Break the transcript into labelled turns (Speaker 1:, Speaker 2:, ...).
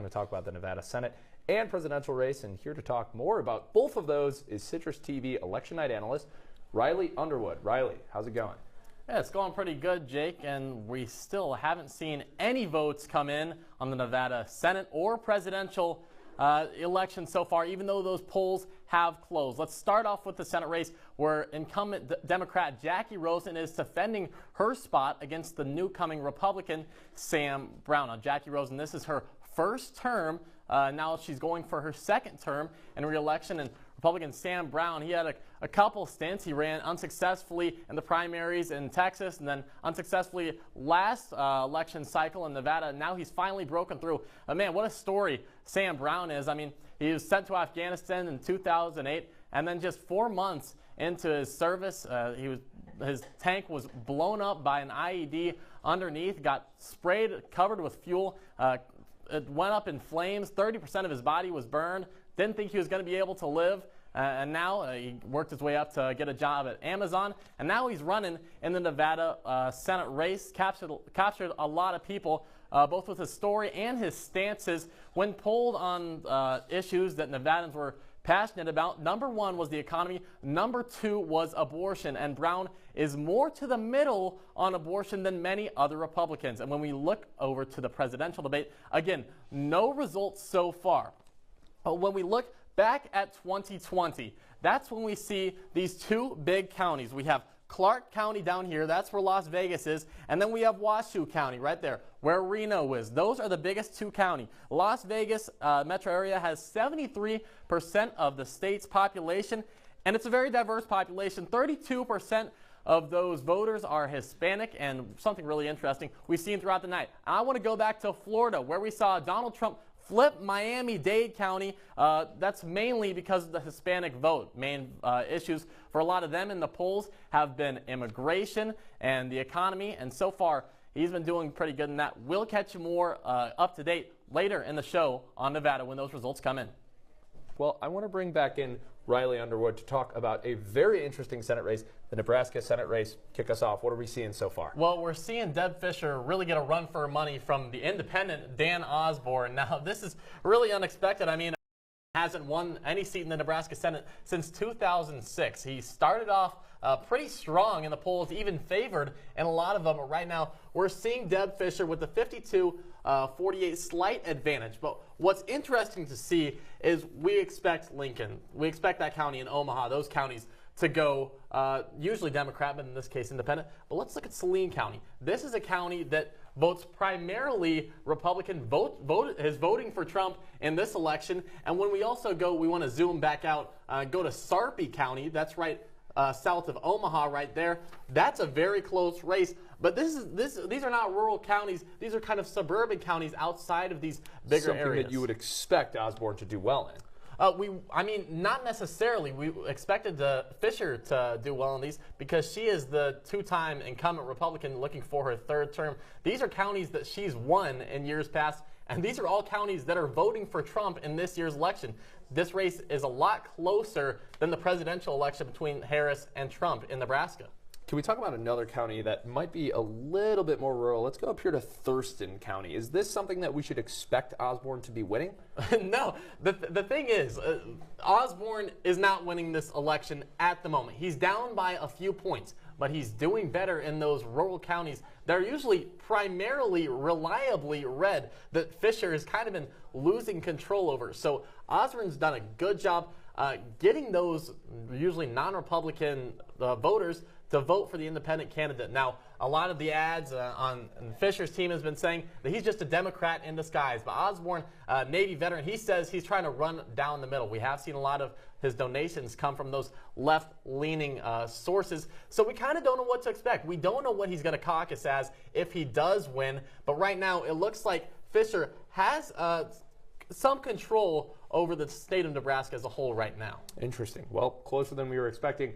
Speaker 1: to talk about the Nevada Senate and presidential race. And here to talk more about both of those is Citrus TV election night analyst Riley Underwood. Riley, how's it going?
Speaker 2: Yeah, it's going pretty good, Jake, and we still haven't seen any votes come in on the Nevada Senate or presidential election so far, even though those polls have closed. Let's start off with the Senate race where incumbent Democrat Jackie Rosen is defending her spot against the newcoming Republican Sam Brown. Now, Jackie Rosen, this is her first term. Now she's going for her second term in re-election, and Republican Sam Brown, he had a couple stints. He ran unsuccessfully in the primaries in Texas and then unsuccessfully last election cycle in Nevada. Now he's finally broken through. Man, what a story Sam Brown is. I mean, he was sent to Afghanistan in 2008, and then just 4 months into his service, his tank was blown up by an IED underneath, got sprayed, covered with fuel. It went up in flames. 30% of his body was burned. Didn't think he was going to be able to live. And now he worked his way up to get a job at Amazon. And now he's running in the Nevada Senate race. Captured a lot of people, both with his story and his stances. When polled on issues that Nevadans were passionate about, number one was the economy. Number two was abortion. And Brown is more to the middle on abortion than many other Republicans. And when we look over to the presidential debate, again, no results so far. But when we look back at 2020, that's when we see these two big counties. We have Clark County down here, that's where Las Vegas is, and then we have Washoe County right there, where Reno is. Those are the biggest two counties. Las Vegas metro area has 73% of the state's population, and it's a very diverse population. 32% of those voters are Hispanic, and something really interesting we've seen throughout the night. I want to go back to Florida, where we saw Donald Trump flip Miami-Dade County. That's mainly because of the Hispanic vote. Main issues for a lot of them in the polls have been immigration and the economy, and so far he's been doing pretty good in that. We'll catch you more up to date later in the show on Nevada when those results come in.
Speaker 1: Well, I want to bring back in Riley Underwood to talk about a very interesting Senate race, the Nebraska Senate race. Kick us off. What are we seeing so far?
Speaker 2: Well, we're seeing Deb Fischer really get a run for her money from the independent Dan Osborne. Now, this is really unexpected. I mean, hasn't won any seat in the Nebraska Senate since 2006. He started off pretty strong in the polls, even favored in a lot of them. But right now, we're seeing Deb Fischer with the 52-48 slight advantage. But what's interesting to see is we expect Lincoln, we expect that county in Omaha, those counties to go usually Democrat, but in this case independent. But let's look at Saline County. This is a county that votes primarily Republican, is voting for Trump in this election. And when we also go, we want to zoom back out, go to Sarpy County. That's right south of Omaha right there. That's a very close race. But these are not rural counties. These are kind of suburban counties outside of these bigger areas.
Speaker 1: Something that you would expect Osborne to do well in.
Speaker 2: I mean, not necessarily. We expected Fischer to do well in these because she is the two-time incumbent Republican looking for her third term. These are counties that she's won in years past, and these are all counties that are voting for Trump in this year's election. This race is a lot closer than the presidential election between Harris and Trump in Nebraska.
Speaker 1: Can we talk about another county that might be a little bit more rural? Let's go up here to Thurston County. Is this something that we should expect Osborne to be winning?
Speaker 2: No. The thing is, Osborne is not winning this election at the moment. He's down by a few points, but he's doing better in those rural counties that are usually primarily reliably red that Fischer has kind of been losing control over. So Osborne's done a good job getting those usually non-Republican voters to vote for the independent candidate. Now, a lot of the ads on Fischer's team has been saying that he's just a Democrat in disguise. But Osborne, Navy veteran, he says he's trying to run down the middle. We have seen a lot of his donations come from those left-leaning sources. So we kind of don't know what to expect. We don't know what he's going to caucus as if he does win. But right now, it looks like Fischer has some control over the state of Nebraska as a whole right now.
Speaker 1: Interesting. Well, closer than we were expecting.